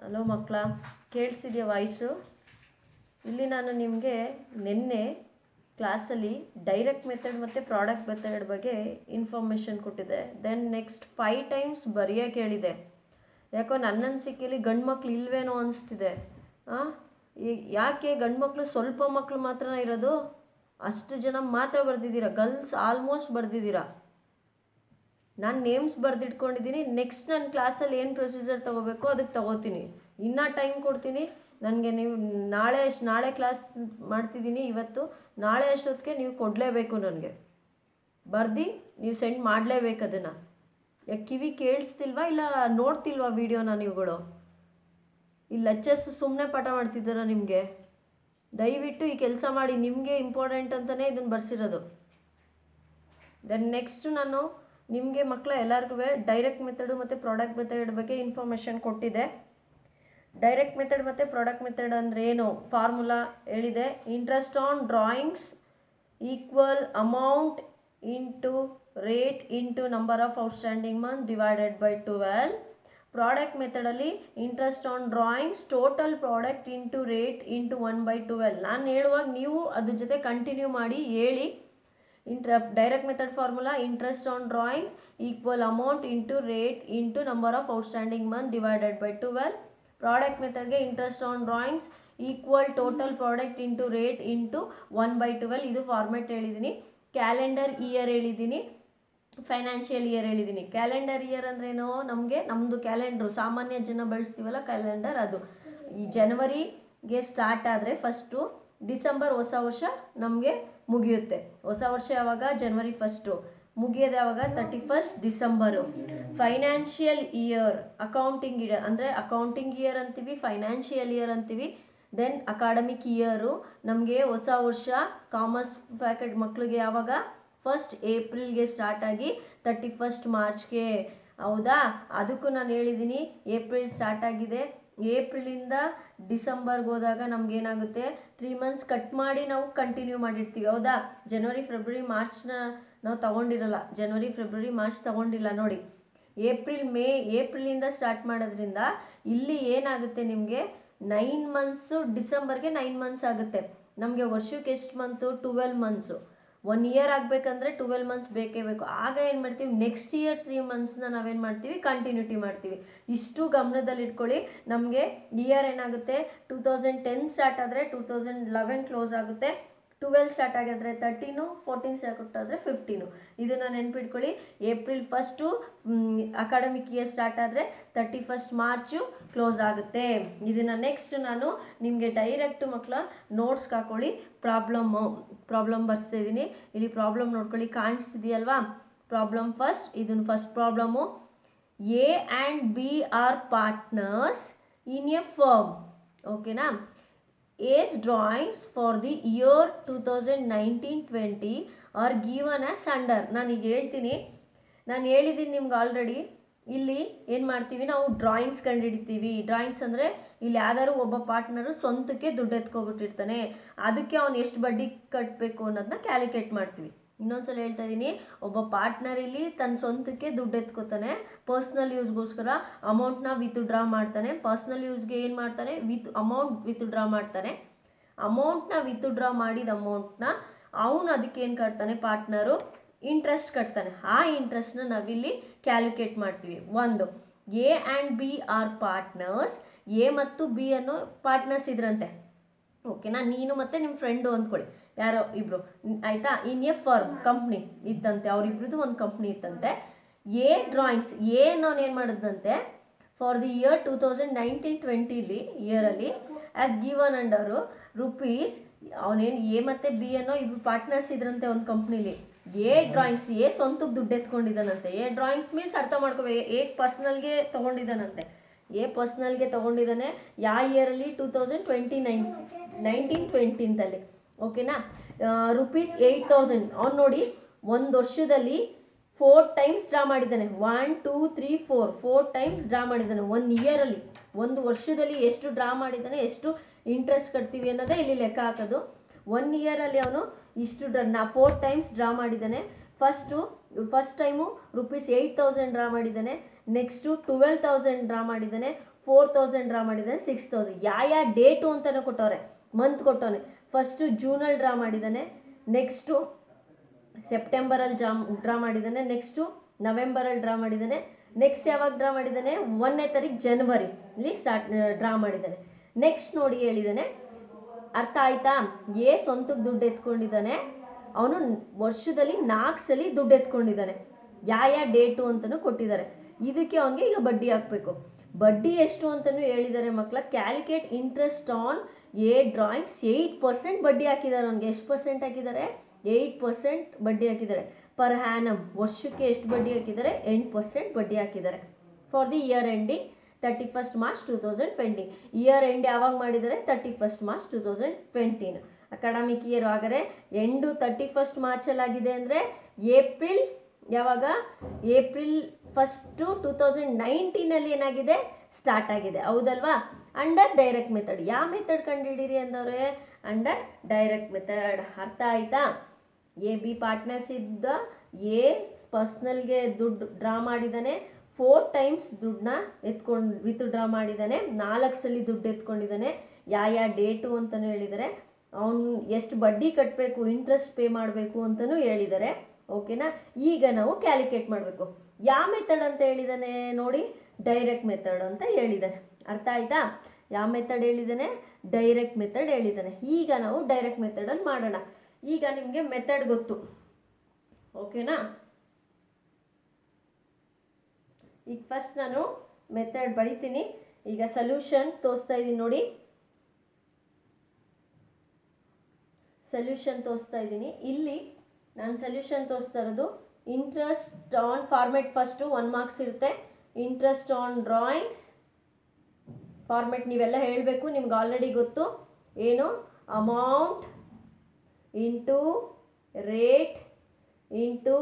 Hello ಮಕ್ಕಳ, ಕೇಳಿಸಿದೆಯಾ voice? ಇಲ್ಲಿ ನಾನು ನಿಮಗೆ ನಿನ್ನೆ ಕ್ಲಾಸಲ್ಲಿ ಡೈರೆಕ್ಟ್ ಮೆಥಡ್ ಮತ್ತು ಪ್ರಾಡಕ್ಟ್ ಮೆಥಡ್ ಬಗ್ಗೆ ಇನ್ಫಾರ್ಮೇಷನ್ ಕೊಟ್ಟಿದ್ದೆ. ದೆನ್ ನೆಕ್ಸ್ಟ್ 5 ಟೈಮ್ಸ್ ಬರೆಯೋಕೆ ಹೇಳಿದೆ. ಯಾಕೋ ನನ್ನ ಅನಿಸಿಕೆಯಲ್ಲಿ ಗಂಡು ಮಕ್ಳು ಇಲ್ವೇನೋ ಅನಿಸ್ತಿದೆ. ಯಾಕೆ ಗಂಡು ಮಕ್ಕಳು ಸ್ವಲ್ಪ ಮಕ್ಕಳು ಮಾತ್ರ ಇರೋದು? ಅಷ್ಟು ಜನ ಮಾತ್ರ ಬರೆದಿದ್ದೀರಾ. Girls almost ಬರೆದಿದ್ದೀರಾ. ನಾನು ನೇಮ್ಸ್ ಬರೆದಿಟ್ಕೊಂಡಿದ್ದೀನಿ. ನೆಕ್ಸ್ಟ್ ನನ್ನ ಕ್ಲಾಸಲ್ಲಿ ಏನು ಪ್ರೊಸೀಜರ್ ತೊಗೋಬೇಕು ಅದಕ್ಕೆ ತೊಗೋತೀನಿ. ಇನ್ನೂ ಟೈಮ್ ಕೊಡ್ತೀನಿ ನನಗೆ. ನೀವು ನಾಳೆ ಕ್ಲಾಸ್ ಮಾಡ್ತಿದ್ದೀನಿ ಇವತ್ತು. ನಾಳೆ ಅಷ್ಟೊತ್ತಿಗೆ ನೀವು ಕೊಡಲೇಬೇಕು ನನಗೆ. ಬರ್ದು ನೀವು ಸೆಂಡ್ ಮಾಡಲೇಬೇಕು ಅದನ್ನು. ಯಾಕೆ ಕಿವಿ ಕೇಳಿಸ್ತಿಲ್ವಾ ಇಲ್ಲ ನೋಡ್ತಿಲ್ವಾ ವೀಡಿಯೋನ ನೀವುಗಳು? ಇಲ್ಲಿ ಲೆಕ್ಚರ್ಸ್ ಸುಮ್ಮನೆ ಪಾಠ ಮಾಡ್ತಿದ್ದಾರಾ ನಿಮಗೆ? ದಯವಿಟ್ಟು ಈ ಕೆಲಸ ಮಾಡಿ. ನಿಮಗೆ ಇಂಪಾರ್ಟೆಂಟ್ ಅಂತಲೇ ಇದನ್ನು ಬರ್ಸಿರೋದು. ದೆನ್ ನೆಕ್ಸ್ಟ್ ನಾನು ನಿಮಗೆ ಮಕ್ಕಳ ಎಲ್ಲರಿಗೂ ಡೈರೆಕ್ಟ್ ಮೆಥಡು ಮತ್ತು ಪ್ರಾಡಕ್ಟ್ ಮೆಥಡ್ ಬಗ್ಗೆ ಇನ್ಫಾರ್ಮೇಷನ್ ಕೊಟ್ಟಿದ್ದೆ. ಡೈರೆಕ್ಟ್ ಮೆಥಡ್ ಮತ್ತು ಪ್ರಾಡಕ್ಟ್ ಮೆಥಡ್ ಅಂದರೆ ಏನು? ಫಾರ್ಮುಲಾ ಹೇಳಿದೆ. Interest on drawings equal amount into rate into number of outstanding month divided by 12. Product ಮೆಥಡಲ್ಲಿ interest on drawings total product into rate into 1/12. ನಾನು ಹೇಳುವಾಗ ನೀವು ಅದ್ರ ಜೊತೆ ಕಂಟಿನ್ಯೂ ಮಾಡಿ ಹೇಳಿ. Direct method formula interest on drawings equal amount into rate into number of outstanding month divided by 12. Product ಮೆಥಡ್ಗೆ interest on drawings equal total product into rate into 1/12. ಇದು format ಹೇಳಿದ್ದೀನಿ. ಕ್ಯಾಲೆಂಡರ್ ಇಯರ್ ಹೇಳಿದ್ದೀನಿ, financial year ಹೇಳಿದ್ದೀನಿ. Calendar year ಅಂದ್ರೇನೋ ನಮ್ಮದು calendar ಸಾಮಾನ್ಯ ಜನ ಬಳಸ್ತೀವಲ್ಲ ಕ್ಯಾಲೆಂಡರ್, ಅದು ಈ ಜನವರಿಗೆ ಸ್ಟಾರ್ಟ್ ಆದರೆ ಫಸ್ಟು ಡಿಸೆಂಬರ್ ಹೊಸ ವರ್ಷ ನಮಗೆ ಮುಗಿಯುತ್ತೆ. ಹೊಸ ವರ್ಷ ಯಾವಾಗ? ಜನವರಿ 1 ಮುಗಿಯೋದು ಯಾವಾಗ? 31 December. Financial year accounting year ಅಂದರೆ ಅಕೌಂಟಿಂಗ್ ಇಯರ್ ಅಂತೀವಿ, ಫೈನಾನ್ಷಿಯಲ್ ಇಯರ್ ಅಂತೀವಿ. ದೆನ್ ಅಕಾಡೆಮಿಕ್ ಇಯರು ನಮಗೆ ಹೊಸ ವರ್ಷ ಕಾಮರ್ಸ್ ಫ್ಯಾಕಲ್ಟಿ ಮಕ್ಕಳಿಗೆ ಯಾವಾಗ? 1 ಏಪ್ರಿಲ್ಗೆ ಸ್ಟಾರ್ಟ್ ಆಗಿ 31 ಮಾರ್ಚ್ಗೆ. ಹೌದಾ? ಅದಕ್ಕೂ ನಾನು ಹೇಳಿದ್ದೀನಿ ಏಪ್ರಿಲ್ ಸ್ಟಾರ್ಟ್ ಆಗಿದೆ. ಏಪ್ರಿಲಿಂದ ಡಿಸೆಂಬರ್ಗೆ ಹೋದಾಗ ನಮಗೇನಾಗುತ್ತೆ? 3 ಮಂತ್ಸ್ ಕಟ್ ಮಾಡಿ ನಾವು ಕಂಟಿನ್ಯೂ ಮಾಡಿರ್ತೀವಿ. ಹೌದಾ? ಜನವರಿ ಫೆಬ್ರವರಿ ಮಾರ್ಚ್ನ ನಾವು ತೊಗೊಂಡಿರಲ್ಲ. ಜನವರಿ ಫೆಬ್ರವರಿ ಮಾರ್ಚ್ ತೊಗೊಂಡಿಲ್ಲ ನೋಡಿ. ಏಪ್ರಿಲಿಂದ ಸ್ಟಾರ್ಟ್ ಮಾಡೋದ್ರಿಂದ ಇಲ್ಲಿ ಏನಾಗುತ್ತೆ ನಿಮಗೆ 9 ಮಂತ್ಸು. ಡಿಸೆಂಬರ್ಗೆ 9 ಮಂತ್ಸ್ ಆಗುತ್ತೆ. ನಮಗೆ ವರ್ಷಕ್ಕೆ ಎಷ್ಟು ಮಂತು? 12 ಮಂತ್ಸು. 1 ಇಯರ್ ಆಗಬೇಕಂದ್ರೆ 12 ಮಂತ್ಸ್ ಬೇಕೇ ಬೇಕು. ಆಗ ಏನು ಮಾಡ್ತೀವಿ? ನೆಕ್ಸ್ಟ್ ಇಯರ್ 3 ಮಂತ್ಸ್ನ ನಾವೇನು ಮಾಡ್ತೀವಿ? ಕಂಟಿನ್ಯೂಟಿ ಮಾಡ್ತೀವಿ. ಇಷ್ಟು ಗಮನದಲ್ಲಿ ಇಟ್ಕೊಳ್ಳಿ. ನಮಗೆ ಇಯರ್ ಏನಾಗುತ್ತೆ? 2010 ಸ್ಟಾರ್ಟ್ ಆದರೆ 2011 ಕ್ಲೋಸ್ ಆಗುತ್ತೆ. 12 ಸ್ಟಾರ್ಟ್ ಆಗಿದ್ರೆ 13, 14 ಸ್ಟಾರ್ಟ್ ಆದರೆ 15. ಇದನ್ನು ನೆನ್ಪಿಟ್ಕೊಳ್ಳಿ. ಏಪ್ರಿಲ್ 1 ಅಕಾಡೆಮಿಕ್ ಇಯರ್ ಸ್ಟಾರ್ಟ್ ಆದರೆ 31 ಮಾರ್ಚು ಕ್ಲೋಸ್ ಆಗುತ್ತೆ. ಇದನ್ನು ನೆಕ್ಸ್ಟ್ ನಾನು ನಿಮಗೆ ಡೈರೆಕ್ಟ್ ಮಕ್ಕಳ ನೋಟ್ಸ್ಗೆ ಹಾಕೊಳ್ಳಿ. ಪ್ರಾಬ್ಲಮ್ ಬರ್ಸ್ತಾ ಇದ್ದೀನಿ. ಇಲ್ಲಿ ಪ್ರಾಬ್ಲಮ್ ನೋಡ್ಕೊಳ್ಳಿ, ಕಾಣಿಸ್ತಿದೆಯಲ್ವಾ? ಪ್ರಾಬ್ಲಮ್ ಇದನ್ನು first problem. A and B R partners in a firm. ಓಕೆನಾ? A's drawings for the year 2019-20 are given as under. ನಾನೀಗ ಹೇಳ್ತೀನಿ, ನಾನು ಹೇಳಿದ್ದೀನಿ ನಿಮ್ಗೆ ಆಲ್ರೆಡಿ. ಇಲ್ಲಿ ಏನು ಮಾಡ್ತೀವಿ? ನಾವು ಡ್ರಾಯಿಂಗ್ಸ್ ಕಂಡುಹಿಡಿತೀವಿ. ಡ್ರಾಯಿಂಗ್ಸ್ ಅಂದರೆ ಇಲ್ಲಿ ಯಾವ್ದಾದ್ರು ಒಬ್ಬ ಪಾರ್ಟ್ನರು ಸ್ವಂತಕ್ಕೆ ದುಡ್ಡು ಎತ್ಕೊಬಿಟ್ಟಿರ್ತಾನೆ. ಅದಕ್ಕೆ ಅವನು ಎಷ್ಟು ಬಡ್ಡಿ ಕಟ್ಟಬೇಕು ಅನ್ನೋದನ್ನ ಕ್ಯಾಲ್ಕುಲೇಟ್ ಮಾಡ್ತೀವಿ. ಇನ್ನೊಂದ್ಸಲ ಹೇಳ್ತಾ ಇದ್ದೀನಿ, ಒಬ್ಬ ಪಾರ್ಟ್ನರ್ ಇಲ್ಲಿ ತನ್ನ ಸ್ವಂತಕ್ಕೆ ದುಡ್ಡು ಎತ್ಕೋತಾನೆ. ಪರ್ಸ್ನಲ್ ಯೂಸ್ಗೋಸ್ಕರ ಅಮೌಂಟ್ನ ವಿತ್ಡ್ರಾ ಮಾಡ್ತಾನೆ. ಪರ್ಸ್ನಲ್ ಯೂಸ್ಗೆ ಏನು ಮಾಡ್ತಾನೆ? ವಿತ್ಡ್ರಾ ಮಾಡ್ತಾನೆ. ಅಮೌಂಟ್ನ ವಿತ್ಡ್ರಾ ಮಾಡಿದ ಅಮೌಂಟ್ನ ಅವನು ಅದಕ್ಕೆ ಏನು ಕಟ್ತಾನೆ? Partner interest ಕಟ್ತಾನೆ. ಆ ಇಂಟ್ರೆಸ್ಟ್ನ ನಾವಿಲ್ಲಿ ಕ್ಯಾಲ್ಕುಲೇಟ್ ಮಾಡ್ತೀವಿ. ಒಂದು, A and B R partners. A ಮತ್ತು ಬಿ ಅನ್ನೋ ಪಾರ್ಟ್ನರ್ಸ್ ಇದ್ರಂತೆ. ಓಕೆನಾ? ನೀನು ಮತ್ತು ನಿಮ್ಮ ಫ್ರೆಂಡು ಅಂದ್ಕೊಳ್ಳಿ, ಯಾರೋ ಇಬ್ಬರು, ಆಯಿತಾ? ಇನ್ ಎ ಫರ್ಮ್ ಕಂಪ್ನಿ ಇತ್ತಂತೆ. ಅವರಿಬ್ರದ್ದು ಒಂದು ಕಂಪ್ನಿ ಇತ್ತಂತೆ. ಎ ಡ್ರಾಯಿಂಗ್ಸ್, ಎ ನಾನು ಏನು ಮಾಡಿದಂತೆ ಫಾರ್ ದಿ ಇಯರ್ 2019-20 ಇಯರಲ್ಲಿ ಆ್ಯಸ್ ಗಿವನ್ ಅಂಡರು ರುಪೀಸ್. ಅವನೇನು ಎ ಮತ್ತು ಬಿ ಅನ್ನೋ ಇಬ್ಬರು ಪಾರ್ಟ್ನರ್ಸ್ ಇದ್ರಂತೆ ಒಂದು ಕಂಪ್ನಿಲಿ. ಎ ಡ್ರಾಯಿಂಗ್ಸ್, ಎ ಸ್ವಂತಕ್ಕೆ ದುಡ್ಡು ಎತ್ಕೊಂಡಿದ್ದಾನಂತೆ. ಎ ಡ್ರಾಯಿಂಗ್ಸ್ ಮೀನ್ಸ್ ಅರ್ಥ ಮಾಡ್ಕೋಬೇಕು, ಎ ಪರ್ಸ್ನಲ್ಗೆ ತೊಗೊಂಡಿದ್ದಾನಂತೆ. ಎ ಪರ್ಸ್ನಲ್ಗೆ ತೊಗೊಂಡಿದ್ದಾನೆ. ಯಾವ ಇಯರಲ್ಲಿ? 2019-20 ಓಕೆನಾ? ರುಪೀಸ್ 8000. ಅವ್ನು ನೋಡಿ ಒಂದು ವರ್ಷದಲ್ಲಿ 4 ಟೈಮ್ಸ್ ಡ್ರಾ ಮಾಡಿದ್ದಾನೆ. 1 2 3 4 ಟೈಮ್ಸ್ ಡ್ರಾ ಮಾಡಿದ್ದಾನೆ 1 ಇಯರಲ್ಲಿ. ಒಂದು ವರ್ಷದಲ್ಲಿ ಎಷ್ಟು ಡ್ರಾ ಮಾಡಿದ್ದಾನೆ, ಎಷ್ಟು ಇಂಟ್ರೆಸ್ಟ್ ಕಟ್ತೀವಿ ಅನ್ನೋದೇ ಇಲ್ಲಿ ಲೆಕ್ಕ ಹಾಕೋದು. 1 ಇಯರಲ್ಲಿ ಅವನು ಇಷ್ಟು 4 ಟೈಮ್ಸ್ ಡ್ರಾ ಮಾಡಿದ್ದಾನೆ. ಫಸ್ಟ್ ಟೈಮು ರುಪೀಸ್ 8000 ಡ್ರಾ ಮಾಡಿದ್ದಾನೆ. ನೆಕ್ಸ್ಟು 12,000 ಡ್ರಾ ಮಾಡಿದ್ದಾನೆ. 4000 ಡ್ರಾ ಮಾಡಿದ್ದಾನೆ, 6000. ಯಾವ ಡೇಟು ಅಂತಲೂ ಕೊಟ್ಟವ್ರೆ, ಮಂತ್ ಕೊಟ್ಟವನೆ. ಫಸ್ಟು ಜೂನಲ್ಲಿ ಡ್ರಾ ಮಾಡಿದ್ದಾನೆ, ನೆಕ್ಸ್ಟು ಸೆಪ್ಟೆಂಬರಲ್ಲಿ ಡ್ರಾ ಮಾಡಿದ್ದಾನೆ, ನೆಕ್ಸ್ಟು ನವೆಂಬರಲ್ಲಿ ಡ್ರಾ ಮಾಡಿದ್ದಾನೆ, ನೆಕ್ಸ್ಟ್ ಯಾವಾಗ ಡ್ರಾ ಮಾಡಿದ್ದಾನೆ 1ನೇ ತಾರೀಕು ಜನವರಿಲಿ ಡ್ರಾ ಮಾಡಿದ್ದಾನೆ. ನೆಕ್ಸ್ಟ್ ನೋಡಿ ಹೇಳಿದ್ದಾನೆ, ಅರ್ಥ ಆಯ್ತಾ? ಸ್ವಂತಕ್ಕೆ ದುಡ್ಡು ಎತ್ಕೊಂಡಿದ್ದಾನೆ, ಅವನು ವರ್ಷದಲ್ಲಿ 4 ಸಲ ದುಡ್ಡು ಎತ್ಕೊಂಡಿದ್ದಾನೆ. ಯಾವ ಡೇಟು ಅಂತಲೂ ಕೊಟ್ಟಿದ್ದಾರೆ. ಇದಕ್ಕೆ ಅವನಿಗೆ ಈಗ ಬಡ್ಡಿ ಹಾಕಬೇಕು. ಬಡ್ಡಿ ಎಷ್ಟು ಅಂತಲೂ ಹೇಳಿದ್ದಾರೆ ಮಕ್ಕಳ. Calculate interest on A drawings. 8% ಬಡ್ಡಿ ಹಾಕಿದ್ದಾರೆ ಅವನಿಗೆ. ಎಷ್ಟು ಪರ್ಸೆಂಟ್ ಹಾಕಿದ್ದಾರೆ? 8% ಬಡ್ಡಿ ಹಾಕಿದ್ದಾರೆ. ಪರ್ ಹ್ಯಾನಮ್ ವರ್ಷಕ್ಕೆ ಎಷ್ಟು ಬಡ್ಡಿ ಹಾಕಿದ್ದಾರೆ? 8% ಬಡ್ಡಿ ಹಾಕಿದ್ದಾರೆ. For the year ending 31st March 2020. Year end ಯಾವಾಗ ಮಾಡಿದ್ದಾರೆ? 31st March 2020. ಅಕಾಡೆಮಿಕ್ ಇಯರ್ ಆದರೆ ಎಂಡು 31st ಮಾರ್ಚಲ್ಲಿ ಆಗಿದೆ ಅಂದರೆ ಏಪ್ರಿಲ್ ಯಾವಾಗ? ಏಪ್ರಿಲ್ 1 2019 ಏನಾಗಿದೆ? ಸ್ಟಾರ್ಟ್ ಆಗಿದೆ, ಹೌದಲ್ವಾ? Under direct method. ಯಾವ ಮೆಥಡ್ ಕಂಡುಹಿಡೀರಿ ಅಂದವ್ರೆ? Under direct method. ಅರ್ಥ ಆಯ್ತಾ? ಎ ಬಿ ಪಾರ್ಟ್ನರ್ಸ್ ಇದ್ದ ಎ ಪರ್ಸ್ನಲ್ಗೆ ದುಡ್ಡು ಡ್ರಾ ಮಾಡಿದ್ದಾನೆ, 4 ಟೈಮ್ಸ್ ದುಡ್ಡನ್ನ ವಿತ್ ಡ್ರಾ ಮಾಡಿದ್ದಾನೆ, 4 ಸಲ ದುಡ್ಡು ಎತ್ಕೊಂಡಿದ್ದಾನೆ. ಯಾವ ಡೇಟು ಅಂತಲೂ ಹೇಳಿದ್ದಾರೆ. ಅವನು ಎಷ್ಟು ಬಡ್ಡಿ ಕಟ್ಟಬೇಕು, ಇಂಟ್ರೆಸ್ಟ್ ಪೇ ಮಾಡಬೇಕು ಅಂತಲೂ ಹೇಳಿದ್ದಾರೆ. ಓಕೆನಾ? ಈಗ ನಾವು ಕ್ಯಾಲ್ಕುಲೇಟ್ ಮಾಡಬೇಕು. ಯಾವ ಮೆಥಡ್ ಅಂತ ಹೇಳಿದ್ದಾನೆ ನೋಡಿ? ಡೈರೆಕ್ಟ್ ಮೆಥಡ್ ಅಂತ ಹೇಳಿದ್ದಾನೆ. ಅರ್ಥ ಆಯ್ತಾ? ಯಾವ ಮೆಥಡ್ ಹೇಳಿದ್ದಾನೆ? ಡೈರೆಕ್ಟ್ ಮೆಥಡ್ ಹೇಳಿದ್ದಾನೆ. ಈಗ ನಾವು ಡೈರೆಕ್ಟ್ ಮೆಥಡಲ್ಲಿ ಮಾಡೋಣ. ಈಗ ನಿಮಗೆ ಮೆಥಡ್ ಗೊತ್ತು, ಓಕೆನಾ? ಈಗ ಫಸ್ಟ್ ನಾನು ಮೆಥಡ್ ಬರೀತೀನಿ. ಈಗ ಸೊಲ್ಯೂಷನ್ ತೋರಿಸ್ತಾ ಇದ್ದೀನಿ ನೋಡಿ. ಸೊಲ್ಯೂಷನ್ ತೋರಿಸ್ತಾ ಇದ್ದೀನಿ. ಇಲ್ಲಿ ನಾನು ಸೊಲ್ಯೂಷನ್ ತೋರಿಸ್ತಾ ಇರೋದು interest on format. First 1 marks ಇರುತ್ತೆ. ಇಂಟ್ರೆಸ್ಟ್ ಆನ್ ಡ್ರಾಯಿಂಗ್ಸ್ ಫಾರ್ಮೆಟ್ ನೀವೆಲ್ಲ ಹೇಳಬೇಕು, ನಿಮ್ಗೆ ಆಲ್ರೆಡಿ ಗೊತ್ತು. ಏನು? Amount into rate into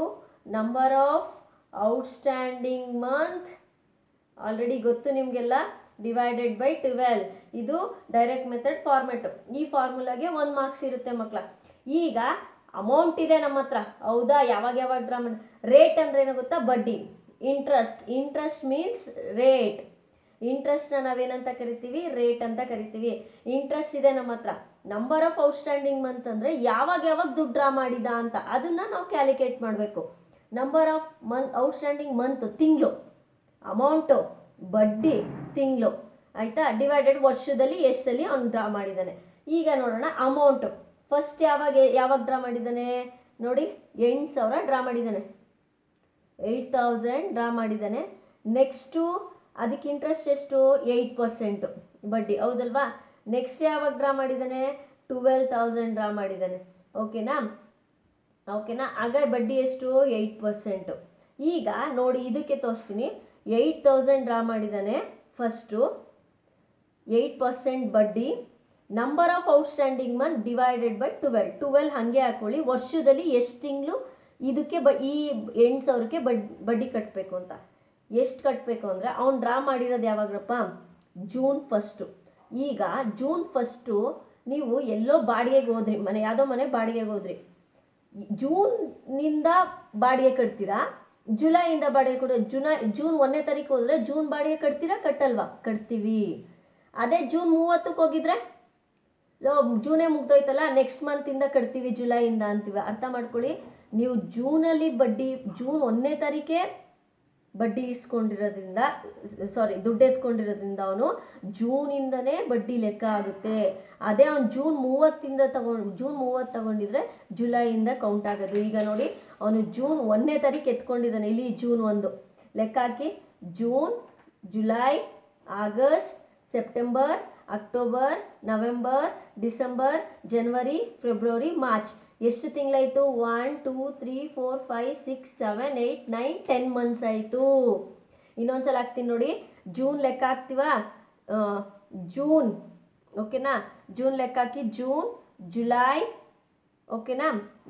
number of outstanding month, already ಗೊತ್ತು ನಿಮಗೆಲ್ಲ, ಡಿವೈಡೆಡ್ ಬೈ 12. ಇದು ಡೈರೆಕ್ಟ್ ಮೆಥಡ್ ಫಾರ್ಮೆಟ್. ಈ ಫಾರ್ಮುಲಾಗೆ 1 ಮಾರ್ಕ್ಸ್ ಇರುತ್ತೆ ಮಕ್ಕಳ. ಈಗ ಅಮೌಂಟ್ ಇದೆ ನಮ್ಮ ಹತ್ರ, ಹೌದಾ? ಯಾವಾಗ ಡ್ರಾ ಮಾಡಿ. ರೇಟ್ ಅಂದ್ರೆ ಏನೋ ಗೊತ್ತಾ? ಬಡ್ಡಿ. Interest means rate. ಇಂಟ್ರೆಸ್ಟ್ನ ನಾವೇನಂತ ಕರಿತೀವಿ? ರೇಟ್ ಅಂತ ಕರಿತೀವಿ. ಇಂಟ್ರೆಸ್ಟ್ ಇದೆ ನಮ್ಮ ಹತ್ರ. ನಂಬರ್ ಆಫ್ ಔಟ್ಸ್ಟ್ಯಾಂಡಿಂಗ್ ಮಂತ್ ಅಂದರೆ ಯಾವಾಗ ದುಡ್ಡು ಡ್ರಾ ಮಾಡಿದ ಅಂತ, ಅದನ್ನು ನಾವು ಕ್ಯಾಲ್ಕುಲೇಟ್ ಮಾಡಬೇಕು. ನಂಬರ್ ಆಫ್ ಔಟ್ಸ್ಟ್ಯಾಂಡಿಂಗ್ ಮಂತ್ ತಿಂಗಳು, ಅಮೌಂಟು ಬಡ್ಡಿ ತಿಂಗಳು, ಆಯಿತಾ? ಡಿವೈಡೆಡ್ ವರ್ಷದಲ್ಲಿ ಎಷ್ಟು ಸಲ ಅವ್ನು ಡ್ರಾ ಮಾಡಿದ್ದಾನೆ. ಈಗ ನೋಡೋಣ ಅಮೌಂಟು. ಫಸ್ಟ್ ಯಾವಾಗ ಡ್ರಾ ಮಾಡಿದ್ದಾನೆ ನೋಡಿ? 8000 ಡ್ರಾ ಮಾಡಿದ್ದಾನೆ, 8000 ಡ್ರಾ ಮಾಡಿದ್ದಾನೆ. ನೆಕ್ಸ್ಟು ಅದಕ್ಕೆ ಇಂಟ್ರೆಸ್ಟ್ ಎಷ್ಟು? 8% ಬಡ್ಡಿ, ಹೌದಲ್ವಾ? ನೆಕ್ಸ್ಟ್ ಯಾವಾಗ ಡ್ರಾ ಮಾಡಿದ್ದಾನೆ? 12000 ಡ್ರಾ ಮಾಡಿದ್ದಾನೆ. ಓಕೆನಾ? ಆಗ ಬಡ್ಡಿ ಎಷ್ಟು? 8%. ಈಗ ನೋಡಿ ಇದಕ್ಕೆ ತೋರಿಸ್ತೀನಿ. 8000 ಡ್ರಾ ಮಾಡಿದ್ದಾನೆ, ಫಸ್ಟು 8% ಬಡ್ಡಿ, number of outstanding month divided by 12 ಹಾಗೆ ಹಾಕೊಳ್ಳಿ. ವರ್ಷದಲ್ಲಿ ಎಷ್ಟು ತಿಂಗಳು ಇದಕ್ಕೆ ಈ 8000ಕ್ಕೆ ಬಡ್ಡಿ ಕಟ್ಟಬೇಕು ಅಂತ. ಎಷ್ಟು ಕಟ್ಟಬೇಕು ಅಂದರೆ ಅವ್ನು ಡ್ರಾ ಮಾಡಿರೋದು ಯಾವಾಗ್ರಪ್ಪ? ಜೂನ್ 1. ಈಗ ಜೂನ್ 1 ನೀವು ಎಲ್ಲೋ ಬಾಡಿಗೆಗೆ ಹೋದ್ರಿ, ಯಾವುದೋ ಮನೆ ಬಾಡಿಗೆಗೆ ಹೋದ್ರಿ, ಜೂನ್ನಿಂದ ಬಾಡಿಗೆ ಕಟ್ತೀರಾ, ಜುಲೈಯಿಂದ ಬಾಡಿಗೆ ಕೊಡೋ. ಜೂನ್ 1ನೇ ತಾರೀಕು ಹೋದರೆ ಜೂನ್ ಬಾಡಿಗೆ ಕಟ್ತೀರಾ? ಕಟ್ಟಲ್ವಾ? ಕಟ್ತೀವಿ. ಅದೇ ಜೂನ್ 30ಕ್ಕೆ ಹೋಗಿದ್ರೆ ಜೂನೇ ಮುಗ್ದೋಯ್ತಲ್ಲ, ನೆಕ್ಸ್ಟ್ ಮಂತಿಂದ ಕಟ್ತೀವಿ, ಜುಲೈಯಿಂದ ಅಂತೀವಿ. ಅರ್ಥ ಮಾಡ್ಕೊಳ್ಳಿ. ನೀವು ಜೂನಲ್ಲಿ ಜೂನ್ 1ನೇ ತಾರೀಕೆ ಬಡ್ಡಿ ಇಸ್ಕೊಂಡಿರೋದ್ರಿಂದ, ದುಡ್ಡು ಎತ್ಕೊಂಡಿರೋದ್ರಿಂದ ಅವನು ಜೂನಿಂದನೇ ಬಡ್ಡಿ ಲೆಕ್ಕ ಆಗುತ್ತೆ. ಅದೇ ಅವನು ಜೂನ್ 30 ತಗೊಂಡಿದ್ರೆ ಜುಲೈಯಿಂದ ಕೌಂಟ್ ಆಗೋದು. ಈಗ ನೋಡಿ ಅವನು ಜೂನ್ 1ನೇ ತಾರೀಕು ಎತ್ಕೊಂಡಿದ್ದಾನೆ, ಇಲ್ಲಿ ಜೂನ್ 1 ಲೆಕ್ಕ ಹಾಕಿ. June, July, August, September, October, November, December, ಜನವರಿ, ಫೆಬ್ರವರಿ, ಮಾರ್ಚ್. ಎಷ್ಟು ತಿಂಗಳಾಯಿತು? 1 2 3 4 5 6 7 8 9 10 ಮಂತ್ಸ್ ಆಯಿತು. ಇನ್ನೊಂದ್ಸಲ ಹಾಕ್ತೀನಿ ನೋಡಿ. ಜೂನ್ ಲೆಕ್ಕ ಹಾಕ್ತೀವಾ? ಜೂನ್, ಓಕೆನಾ? ಜೂನ್ ಲೆಕ್ಕ ಹಾಕಿ. ಜೂನ್, ಜುಲೈ, ಓಕೆನಾ?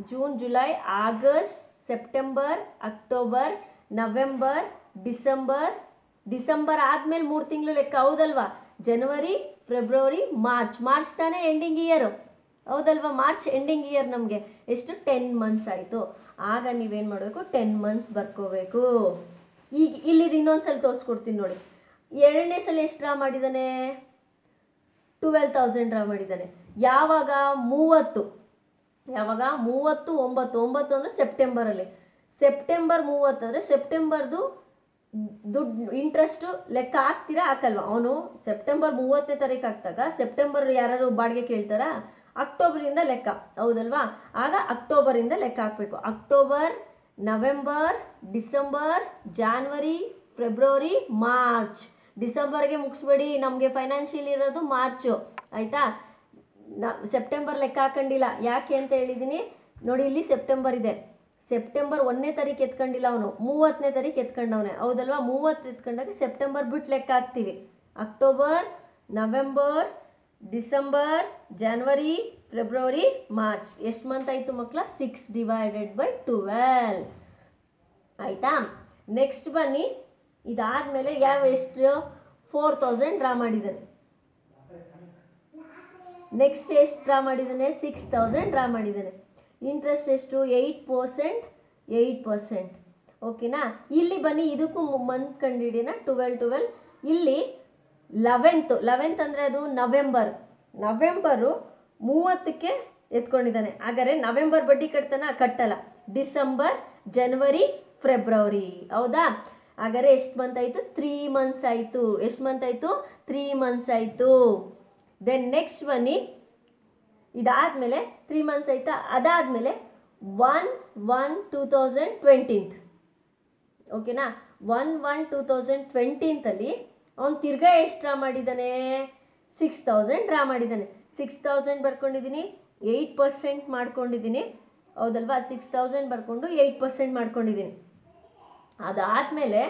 June, July, August, September, October, November, December ಆದಮೇಲೆ 3 ತಿಂಗಳು ಲೆಕ್ಕ, ಹೌದಲ್ವಾ? ಜನವರಿ, ಫೆಬ್ರವರಿ, ಮಾರ್ಚ್ ತಾನೇ ಎಂಡಿಂಗ್ ಇಯರು, ಹೌದಲ್ವಾ? ಮಾರ್ಚ್ ಎಂಡಿಂಗ್ ಇಯರ್ ನಮಗೆ ಎಷ್ಟು? 10 ಮಂತ್ಸ್ ಆಯಿತು. ಆಗ ನೀವೇನು ಮಾಡಬೇಕು? 10 ಮಂತ್ಸ್ ಬರ್ಕೋಬೇಕು. ಈಗ ಇಲ್ಲಿ ಇನ್ನೊಂದ್ಸಲ ತೋರಿಸ್ಕೊಡ್ತೀನಿ ನೋಡಿ. ಎರಡನೇ ಸಲ ಎಷ್ಟು ಡ್ರಾ ಮಾಡಿದ್ದಾನೆ? 12,000 ಡ್ರಾ ಮಾಡಿದ್ದಾನೆ. ಯಾವಾಗ? 30. ಯಾವಾಗ? 30/9 ಅಂದರೆ ಸೆಪ್ಟೆಂಬರಲ್ಲಿ. ಸೆಪ್ಟೆಂಬರ್ 30 ಅಂದರೆ ಸೆಪ್ಟೆಂಬರ್ದು ದುಡ್ಡು ಇಂಟ್ರೆಸ್ಟು ಲೆಕ್ಕ ಹಾಕ್ತೀರಾ ಹಾಕಲ್ವಾ? ಅವನು ಸೆಪ್ಟೆಂಬರ್ 30ನೇ ತಾರೀಕು ಹಾಕ್ದಾಗ ಸೆಪ್ಟೆಂಬರ್ ಯಾರು ಬಾಡಿಗೆ ಕೇಳ್ತಾರಾ? ಅಕ್ಟೋಬರಿಂದ ಲೆಕ್ಕ, ಹೌದಲ್ವಾ? ಆಗ ಅಕ್ಟೋಬರಿಂದ ಲೆಕ್ಕ ಹಾಕಬೇಕು. October, November, December, January, February, March. ಡಿಸೆಂಬರ್ಗೆ ಮುಗಿಸ್ಬೇಡಿ, ನಮಗೆ ಫೈನಾನ್ಷಿಯಲ್ ಇರೋದು ಮಾರ್ಚು, ಆಯಿತಾ? ಸೆಪ್ಟೆಂಬರ್ ಲೆಕ್ಕ ಹಾಕೊಂಡಿಲ್ಲ. ಯಾಕೆ ಅಂತ ಹೇಳಿದ್ದೀನಿ ನೋಡಿ, ಇಲ್ಲಿ ಸೆಪ್ಟೆಂಬರ್ ಇದೆ. ಸೆಪ್ಟೆಂಬರ್ 1ನೇ ತಾರೀಕು ಎತ್ಕೊಂಡಿಲ್ಲ ಅವನು, 30ನೇ ತಾರೀಕು ಎತ್ಕೊಂಡವನೆ, ಹೌದಲ್ವಾ? 30 ಎತ್ಕೊಂಡಾಗ ಸೆಪ್ಟೆಂಬರ್ ಬಿಟ್ಟು ಲೆಕ್ಕ ಹಾಕ್ತೀವಿ. October, November, December, January, February, March. ಎಷ್ಟು ಮಂತ್ ಆಯಿತು ಮಕ್ಕಳ? 6/12. ಆಯಿತಾ? ನೆಕ್ಸ್ಟ್ ಬನ್ನಿ, ಇದಾದಮೇಲೆ ಎಷ್ಟು? 4,000 ಡ್ರಾ ಮಾಡಿದ್ದಾನೆ. ನೆಕ್ಸ್ಟ್ ಎಷ್ಟು ಡ್ರಾ ಮಾಡಿದ್ದಾನೆ? 6,000 ಡ್ರಾ ಮಾಡಿದ್ದಾನೆ. ಇಂಟ್ರೆಸ್ಟ್ ಎಷ್ಟು? 8%. ಓಕೆನಾ? ಇಲ್ಲಿ ಬನ್ನಿ, ಇದಕ್ಕೂ ಮಂತ್ ಕಂಡಿಡಿನ. 12 ಇಲ್ಲಿ 11th ಅಂದರೆ ಅದು ನವೆಂಬರು 30ಕ್ಕೆ ಎತ್ಕೊಂಡಿದ್ದಾನೆ. ಹಾಗಾದರೆ ನವೆಂಬರ್ ಬಡ್ಡಿ ಕಟ್ಟಲ್ಲ. ಡಿಸೆಂಬರ್, ಜನವರಿ, ಫೆಬ್ರವರಿ, ಹೌದಾ? ಹಾಗಾದರೆ ಎಷ್ಟು ಮಂತ್ ಆಯಿತು? 3 ಮಂತ್ಸ್ ಆಯಿತು. ಎಷ್ಟು ಮಂತ್ ಆಯಿತು? 3 ಮಂತ್ಸ್ ಆಯಿತು. ದೆನ್ ನೆಕ್ಸ್ಟ್ ಬನ್ನಿ, ಇದಾದಮೇಲೆ 3 ಮಂತ್ಸ್ ಆಯಿತಾ? ಅದಾದಮೇಲೆ 1/1/2020, ಓಕೆನಾ? 1/1/2020 ಅವನು ತಿರ್ಗಾ ಎಷ್ಟು ಡ್ರಾ ಮಾಡಿದ್ದಾನೆ? 6,000 ಡ್ರಾ ಮಾಡಿದ್ದಾನೆ. 6,000 ಬರ್ಕೊಂಡಿದ್ದೀನಿ, 8% ಮಾಡ್ಕೊಂಡಿದ್ದೀನಿ, ಹೌದಲ್ವಾ? 6,000 ಬರ್ಕೊಂಡು 8% ಮಾಡ್ಕೊಂಡಿದ್ದೀನಿ. ಅದಾದಮೇಲೆ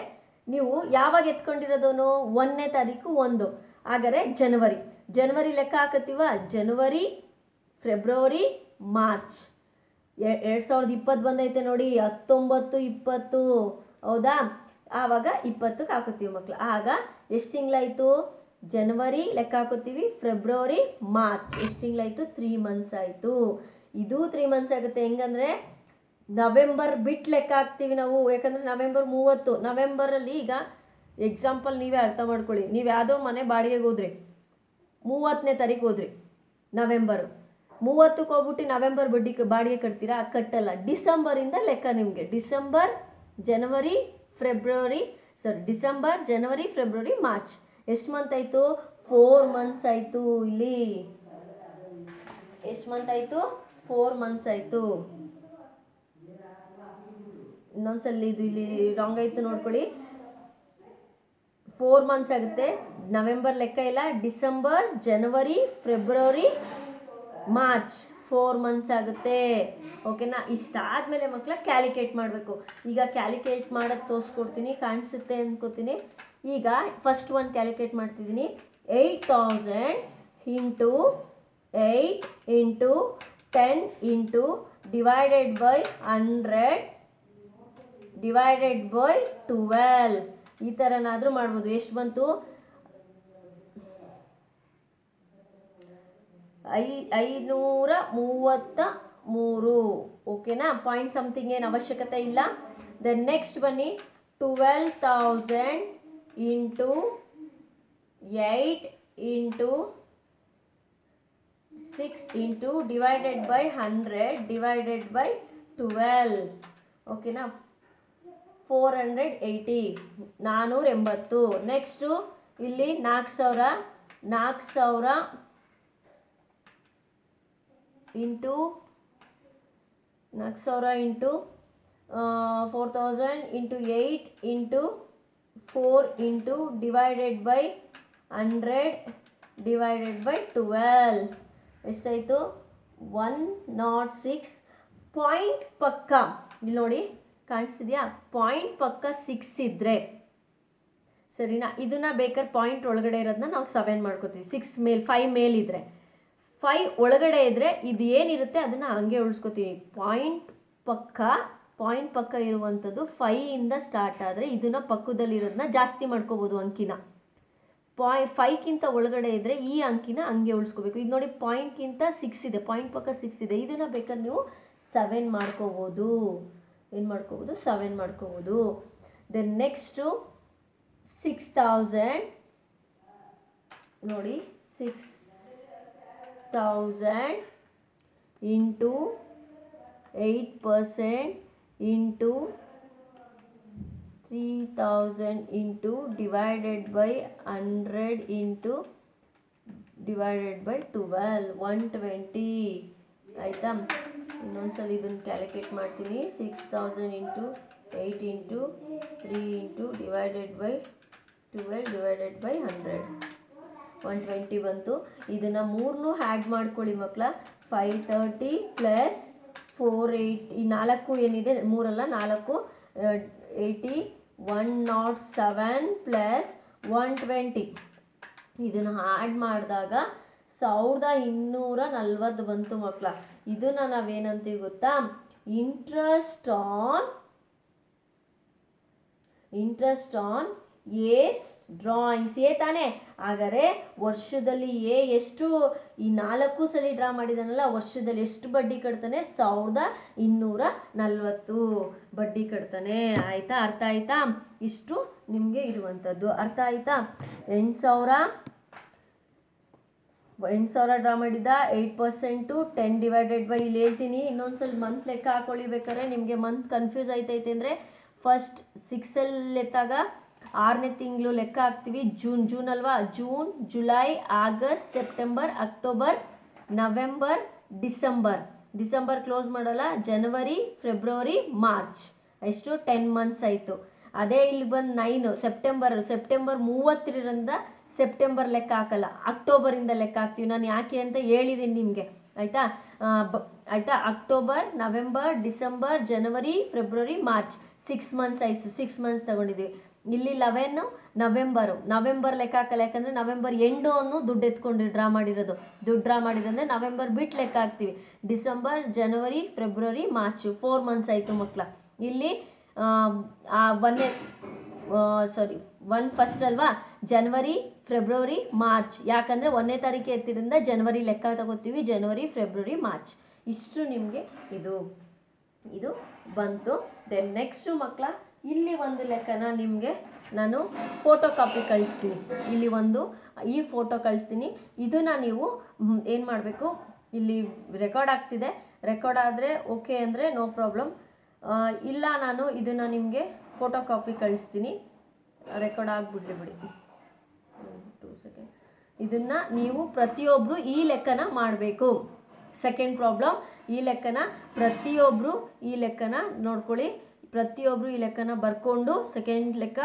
ನೀವು ಯಾವಾಗ ಎತ್ಕೊಂಡಿರೋದವನು? 1ನೇ ತಾರೀಕು 1. ಹಾಗಾದರೆ ಜನವರಿ ಲೆಕ್ಕ ಹಾಕತ್ತೀವ? ಜನವರಿ, ಫೆಬ್ರವರಿ, ಮಾರ್ಚ್. 2020 ಬಂದೈತೆ ನೋಡಿ, 19, 20, ಹೌದಾ? ಆವಾಗ 20ಕ್ಕೆ ಹಾಕೋತೀವಿ ಮಕ್ಕಳು. ಆಗ ಎಷ್ಟು ತಿಂಗಳಾಯಿತು? ಜನವರಿ ಲೆಕ್ಕ ಹಾಕೋತೀವಿ, ಫೆಬ್ರವರಿ, ಮಾರ್ಚ್. ಎಷ್ಟು ತಿಂಗಳಾಯಿತು? 3 ಮಂತ್ಸ್ ಆಯಿತು. ಇದು 3 ಮಂತ್ಸ್ ಆಗುತ್ತೆ. ಹೆಂಗಂದರೆ ನವೆಂಬರ್ ಬಿಟ್ಟು ಲೆಕ್ಕ ಹಾಕ್ತೀವಿ ನಾವು, ಯಾಕಂದರೆ ನವೆಂಬರ್ 30. ನವೆಂಬರಲ್ಲಿ ಈಗ ಎಕ್ಸಾಂಪಲ್ ನೀವೇ ಅರ್ಥ ಮಾಡ್ಕೊಳ್ಳಿ. ನೀವು ಯಾವುದೋ ಮನೆ ಬಾಡಿಗೆಗೆ ಹೋದ್ರಿ, 30ನೇ ತಾರೀಕು ಹೋದ್ರಿ, ನವೆಂಬರು 30ಕ್ಕೆ ಹೋಗ್ಬಿಟ್ಟು ನವೆಂಬರ್ ಬಾಡಿಗೆ ಕಟ್ತೀರಾ? ಕಟ್ಟಲ್ಲ. ಡಿಸೆಂಬರಿಂದ ಲೆಕ್ಕ ನಿಮಗೆ. ಡಿಸೆಂಬರ್, ಜನವರಿ, ಫೆಬ್ರವರಿ, ಮಾರ್ಚ್. ಎಷ್ಟು ಮಂತ್ ಆಯಿತು? 4 ಮಂತ್ಸ್ ಆಯಿತು. ಇಲ್ಲಿ ಎಷ್ಟು ಮಂತ್ ಆಯಿತು? 4 ಮಂತ್ಸ್ ಆಯಿತು. ಇನ್ನೊಂದ್ಸಲ ಇದು ಇಲ್ಲಿ ರಾಂಗ್ ಆಯಿತು ನೋಡ್ಕೊಳ್ಳಿ. 4 ಮಂತ್ಸ್ ಆಗುತ್ತೆ. ನವೆಂಬರ್ ಲೆಕ್ಕ ಇಲ್ಲ. ಡಿಸೆಂಬರ್, ಜನವರಿ, ಫೆಬ್ರವರಿ, ಮಾರ್ಚ್ 4 ಮಂತ್ಸ್ ಆಗುತ್ತೆ. ಓಕೆನಾ? ಇಷ್ಟಾದಮೇಲೆ ಮಕ್ಕಳ ಕ್ಯಾಲ್ಕುಲೇಟ್ ಮಾಡಬೇಕು. ಈಗ ಕ್ಯಾಲ್ಕುಲೇಟ್ ಮಾಡೋದು ತೋರಿಸ್ಕೊಡ್ತೀನಿ, ಕಾಣಿಸುತ್ತೆ ಅಂದ್ಕೋತೀನಿ. ಈಗ ಫಸ್ಟ್ ಒಂದು ಕ್ಯಾಲ್ಕುಲೇಟ್ ಮಾಡ್ತಿದ್ದೀನಿ. 8,000 into 8 into 10 into divided by 100 divided by 12. ಈ ಥರನಾದರೂ ಮಾಡ್ಬೋದು. ಎಷ್ಟು ಬಂತು? 533. ಓಕೆನಾ? ಪಾಯಿಂಟ್ ಸಮಥಿಂಗ್ ಏನು ಅವಶ್ಯಕತೆ ಇಲ್ಲ. ದೆನ್ ನೆಕ್ಸ್ಟ್ ಬನ್ನಿ, 12,000 into 8 into 6 into divided by 100 divided by 12. ಓಕೆನಾ? 480. 480. ನೆಕ್ಸ್ಟು ಇಲ್ಲಿ 4,000 into 4,000 into 8 into 4 into divided by 100 divided by 12. ಎಷ್ಟಾಯಿತು? 106. ಪಾಯಿಂಟ್ ಪಕ್ಕ ಇಲ್ಲಿ ನೋಡಿ, ಕಾಣಿಸ್ತಿದೆಯಾ? ಪಾಯಿಂಟ್ ಪಕ್ಕ 6 ಇದ್ದರೆ ಸರಿನಾ? ಇದನ್ನು ಬೇಕಾದ್ರೆ ಪಾಯಿಂಟ್ ಒಳಗಡೆ ಇರೋದನ್ನ ನಾವು 7 ಮಾಡ್ಕೋತೀವಿ. 6 ಮೇಲೆ 5 ಮೇಲಿದ್ರೆ, 5 ಒಳಗಡೆ ಇದ್ದರೆ ಇದು ಏನಿರುತ್ತೆ ಅದನ್ನು ಹಂಗೆ ಉಳಿಸ್ಕೋತೀವಿ. ಪಾಯಿಂಟ್ ಪಕ್ಕ ಇರುವಂಥದ್ದು 5ಇಂದ ಸ್ಟಾರ್ಟ್ ಆದರೆ ಇದನ್ನು ಪಕ್ಕದಲ್ಲಿರೋದನ್ನ ಜಾಸ್ತಿ ಮಾಡ್ಕೋಬೋದು ಅಂಕಿನ. 5ಕ್ಕಿಂತ ಒಳಗಡೆ ಇದ್ದರೆ ಈ ಅಂಕಿನ ಹಂಗೆ ಉಳಿಸ್ಕೋಬೇಕು. ಇದು ನೋಡಿ, ಪಾಯಿಂಟ್ಗಿಂತ 6 ಇದೆ, ಪಾಯಿಂಟ್ ಪಕ್ಕ 6 ಇದೆ. ಇದನ್ನು ಬೇಕಾದ್ರೆ ನೀವು 7 ಮಾಡ್ಕೋಬೋದು. ಏನು ಮಾಡ್ಕೋಬೋದು? 7 ಮಾಡ್ಕೋಬೋದು. ದೆನ್ ನೆಕ್ಸ್ಟು 6000 ನೋಡಿ 6000 into 8% into 3000 into divided by 100 into divided by 12 120 ಆಯಿತಾ. ಇನ್ನೊಂದ್ಸಲ ಇದನ್ನು ಕ್ಯಾಲ್ಕುಲೇಟ್ ಮಾಡ್ತೀನಿ. 6000 into 8 into 3 into divided by 12 divided by 100 120 ಬಂತು. ಇದನ್ನು ಮೂರನ್ನೂ ಹ್ಯಾಡ್ ಮಾಡ್ಕೊಳ್ಳಿ ಮಕ್ಕಳ. 530 ಪ್ಲಸ್ 480 ಈ 4 ಏನಿದೆ 3 ಅಲ್ಲ 4 80 107 ಪ್ಲಸ್ 120 ಇದನ್ನು ಆ್ಯಡ್ ಮಾಡಿದಾಗ 1240 ಬಂತು ಮಕ್ಕಳ. ಇದನ್ನು ನಾವೇನಂತೀವಿ ಗೊತ್ತಾ? Interest on A drawings. A ತಾನೇ? ಹಾಗಾದರೆ ವರ್ಷದಲ್ಲಿ ಎ ಎಷ್ಟು ಈ 4 ಸಲ ಡ್ರಾ ಮಾಡಿದಾನಲ್ಲ, ವರ್ಷದಲ್ಲಿ ಎಷ್ಟು ಬಡ್ಡಿ ಕಟ್ತಾನೆ? 1240 ಬಡ್ಡಿ ಕಟ್ತಾನೆ. ಆಯಿತಾ? ಅರ್ಥ ಆಯಿತಾ? ಇಷ್ಟು ನಿಮಗೆ ಇರುವಂಥದ್ದು. ಅರ್ಥ ಆಯಿತಾ? 8,000 ಡ್ರಾ ಮಾಡಿದ್ದ 8% 10 ಡಿವೈಡೆಡ್ ಬೈ ಇಲ್ಲಿ ಹೇಳ್ತೀನಿ. ಇನ್ನೊಂದ್ಸಲ ಮಂತ್ ಲೆಕ್ಕ ಹಾಕೊಳ್ಳಿ. ಬೇಕಾದ್ರೆ ನಿಮಗೆ ಮಂತ್ ಕನ್ಫ್ಯೂಸ್ ಆಯ್ತೈತೆ ಅಂದರೆ ಫಸ್ಟ್ 6ಅಲ್ಲಿ ಎತ್ತಾಗ 6ನೇ ತಿಂಗಳು ಲೆಕ್ಕ ಹಾಕ್ತೀವಿ. ಜೂನ್ ಅಲ್ವಾ? June, July, August, September, October, November, December close ಮಾಡಲ್ಲ. ಜನವರಿ, ಫೆಬ್ರವರಿ, ಮಾರ್ಚ್ ಎಷ್ಟು 10 ಮಂತ್ಸ್ ಆಯಿತು. ಅದೇ ಇಲ್ಲಿ ಬಂದು 9 ಸೆಪ್ಟೆಂಬರ್ 30ರಿಂದ ಸೆಪ್ಟೆಂಬರ್ ಲೆಕ್ಕ ಹಾಕಲ್ಲ, ಅಕ್ಟೋಬರಿಂದ ಲೆಕ್ಕ ಹಾಕ್ತೀವಿ. ನಾನು ಯಾಕೆ ಅಂತ ಹೇಳಿದ್ದೀನಿ ನಿಮಗೆ. ಆಯಿತಾ? ಅಕ್ಟೋಬರ್, ನವೆಂಬರ್, ಡಿಸೆಂಬರ್, ಜನವರಿ, ಫೆಬ್ರವರಿ, ಮಾರ್ಚ್ 6 ಮಂತ್ಸ್ ಆಯಿತು. 6 ಮಂತ್ಸ್ ತೊಗೊಂಡಿದ್ದೀವಿ. ಇಲ್ಲಿ 11 ನವೆಂಬರ್ ಲೆಕ್ಕ ಹಾಕಲ್ಲ, ಯಾಕಂದರೆ ನವೆಂಬರ್ ಎಂಡನ್ನು ದುಡ್ಡು ಎತ್ಕೊಂಡು ಡ್ರಾ ಮಾಡಿರೋದ್ರೆ ನವೆಂಬರ್ ಬಿಟ್ಟು ಲೆಕ್ಕ ಹಾಕ್ತೀವಿ. ಡಿಸೆಂಬರ್, ಜನವರಿ, ಫೆಬ್ರವರಿ, ಮಾರ್ಚ್ 4 ಮಂತ್ಸ್ ಆಯಿತು ಮಕ್ಕಳ. ಇಲ್ಲಿ 1 ಫಸ್ಟ್ ಅಲ್ವಾ? ಜನವರಿ, ಫೆಬ್ರವರಿ, ಮಾರ್ಚ್. ಯಾಕಂದರೆ 1ನೇ ತಾರೀಕು ಎತ್ತಿರಿಂದ ಜನವರಿ ಲೆಕ್ಕ ತಗೋತೀವಿ. ಜನವರಿ, ಫೆಬ್ರವರಿ, ಮಾರ್ಚ್ ಇಷ್ಟು ನಿಮಗೆ ಇದು ಬಂತು. ದೆನ್ ನೆಕ್ಸ್ಟು ಮಕ್ಕಳ, ಇಲ್ಲಿ ಒಂದು ಲೆಕ್ಕನ ನಿಮಗೆ ನಾನು ಫೋಟೋ ಕಾಪಿ ಕಳಿಸ್ತೀನಿ. ಈ ಫೋಟೋ ಕಳಿಸ್ತೀನಿ. ಇದನ್ನು ನೀವು ಏನು ಮಾಡಬೇಕು? ಇಲ್ಲಿ ರೆಕಾರ್ಡ್ ಆಗ್ತಿದೆ. ರೆಕಾರ್ಡ್ ಆದರೆ ಓಕೆ ಅಂದರೆ ನೋ ಪ್ರಾಬ್ಲಮ್. ಇಲ್ಲ ನಾನು ಇದನ್ನು ನಿಮಗೆ ಫೋಟೋ ಕಾಪಿ ಕಳಿಸ್ತೀನಿ. ರೆಕಾರ್ಡ್ ಆಗಿಬಿಡ್ಲಿ ಬಿಡಿ. 2 ಸೆಕೆಂಡ್. ಇದನ್ನು ನೀವು ಪ್ರತಿಯೊಬ್ಬರು ಈ ಲೆಕ್ಕನ ಮಾಡಬೇಕು. ಸೆಕೆಂಡ್ ಪ್ರಾಬ್ಲಮ್, ಈ ಲೆಕ್ಕನ ಪ್ರತಿಯೊಬ್ಬರು ನೋಡ್ಕೊಳ್ಳಿ. ಪ್ರತಿಯೊಬ್ಬರು ಈ ಲೆಕ್ಕನ ಬರ್ಕೊಂಡು ಸೆಕೆಂಡ್ ಲೆಕ್ಕ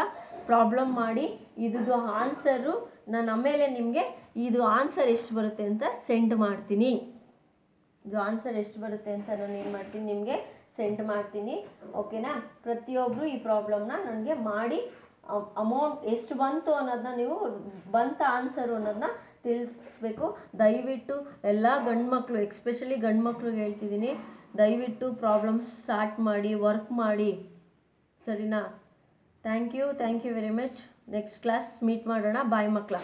ಪ್ರಾಬ್ಲಮ್ ಮಾಡಿ ಇದು ಆನ್ಸರು ನಾನು ಆಮೇಲೆ ನಿಮಗೆ ಇದು ಆನ್ಸರ್ ಎಷ್ಟು ಬರುತ್ತೆ ಅಂತ ಸೆಂಡ್ ಮಾಡ್ತೀನಿ. ನಿಮಗೆ ಸೆಂಡ್ ಮಾಡ್ತೀನಿ. ಓಕೆನಾ? ಪ್ರತಿಯೊಬ್ಬರು ಈ ಪ್ರಾಬ್ಲಮ್ನ ನನಗೆ ಮಾಡಿ ಅಮೌಂಟ್ ಎಷ್ಟು ಬಂತು ಅನ್ನೋದನ್ನ ನೀವು ಆನ್ಸರು ಅನ್ನೋದನ್ನ ತಿಳಿಸ್ಬೇಕು. ದಯವಿಟ್ಟು ಎಲ್ಲ ಗಂಡ್ಮಕ್ಳು, ಎಕ್ಸ್ಪೆಷಲಿ ಗಂಡ್ಮಕ್ಳಿಗೆ ಹೇಳ್ತಿದ್ದೀನಿ, ದಯವಿಟ್ಟು ಪ್ರಾಬ್ಲಮ್ ಸ್ಟಾರ್ಟ್ ಮಾಡಿ, ವರ್ಕ್ ಮಾಡಿ. ಸರಿನಾ? Thank you very much. Next class meet ಮಾಡೋಣ. ಬಾಯ್ ಮಕ್ಕಳ.